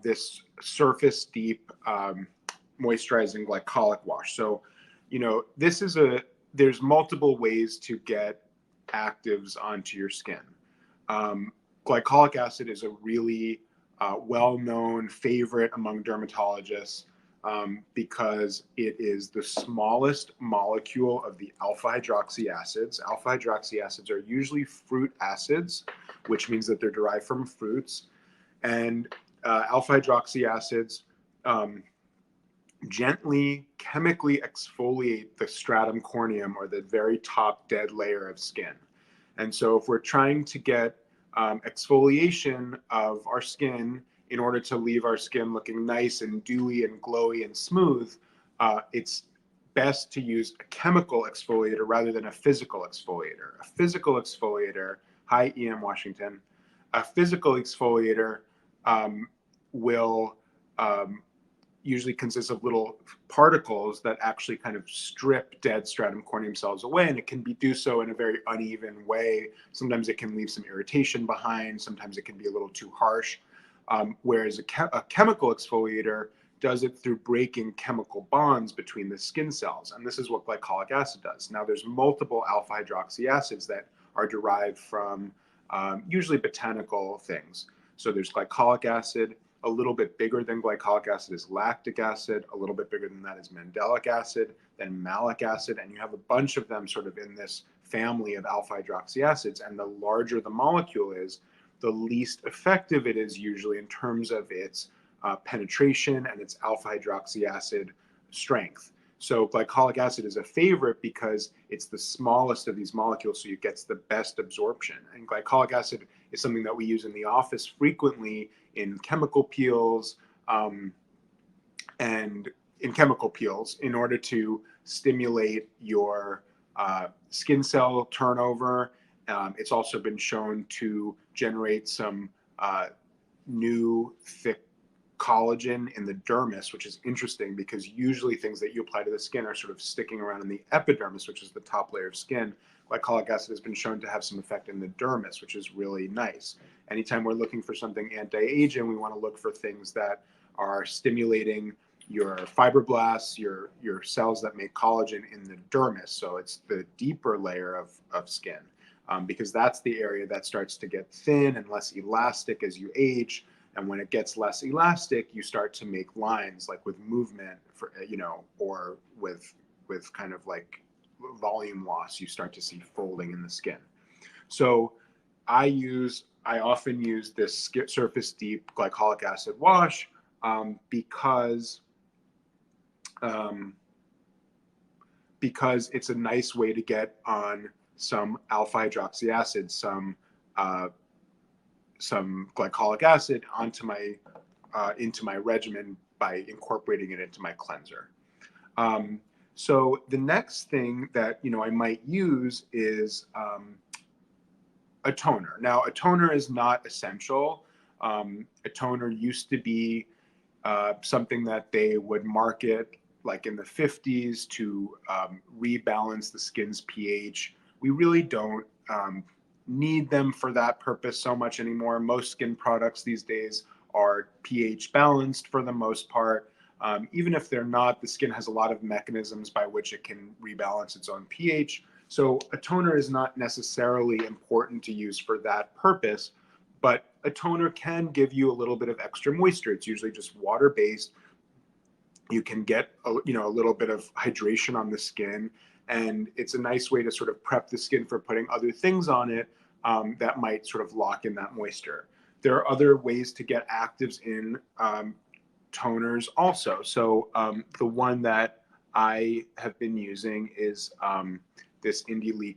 this surface deep moisturizing glycolic wash. So, this is there's multiple ways to get actives onto your skin. Um, Glycolic acid is a really well-known favorite among dermatologists because it is the smallest molecule of the alpha hydroxy acids. Alpha hydroxy acids are usually fruit acids, which means that they're derived from fruits. And alpha hydroxy acids gently chemically exfoliate the stratum corneum, or the very top dead layer of skin. And so if we're trying to get exfoliation of our skin in order to leave our skin looking nice and dewy and glowy and smooth, it's best to use a chemical exfoliator rather than a physical exfoliator. A physical exfoliator, hi EM Washington, a physical exfoliator will usually consists of little particles that actually kind of strip dead stratum corneum cells away, and it can do so in a very uneven way. Sometimes it can leave some irritation behind, sometimes it can be a little too harsh, whereas a chemical exfoliator does it through breaking chemical bonds between the skin cells, and this is what glycolic acid does. Now, there's multiple alpha hydroxy acids that are derived from usually botanical things. So there's glycolic acid. A little bit bigger than glycolic acid is lactic acid. A little bit bigger than that is mandelic acid, then malic acid. And you have a bunch of them sort of in this family of alpha hydroxy acids. And the larger the molecule is, the least effective it is usually in terms of its penetration and its alpha hydroxy acid strength. So glycolic acid is a favorite because it's the smallest of these molecules, so it gets the best absorption. And glycolic acid is something that we use in the office frequently in chemical peels, and in chemical peels in order to stimulate your skin cell turnover. It's also been shown to generate some new thick collagen in the dermis, which is interesting because usually things that you apply to the skin are sort of sticking around in the epidermis, which is the top layer of skin. Glycolic acid has been shown to have some effect in the dermis, which is really nice. Anytime we're looking for something anti-aging, we want to look for things that are stimulating your fibroblasts, your cells that make collagen in the dermis. So it's the deeper layer of skin, because that's the area that starts to get thin and less elastic as you age. And when it gets less elastic, you start to make lines, like with movement, or with kind of like volume loss, you start to see folding in the skin. So I often use this surface deep glycolic acid wash because it's a nice way to get on some alpha hydroxy acid, some glycolic acid into my regimen by incorporating it into my cleanser. So the next thing that I might use is a toner. Now, a toner is not essential. A toner used to be something that they would market like in the 50s to rebalance the skin's pH. We really don't need them for that purpose so much anymore. Most skin products these days are pH balanced for the most part. Even if they're not, the skin has a lot of mechanisms by which it can rebalance its own pH. So a toner is not necessarily important to use for that purpose, but a toner can give you a little bit of extra moisture. It's usually just water-based. You can get a little bit of hydration on the skin, and it's a nice way to sort of prep the skin for putting other things on it that might sort of lock in that moisture. There are other ways to get actives in toners also. So the one that I have been using is this Indie Lee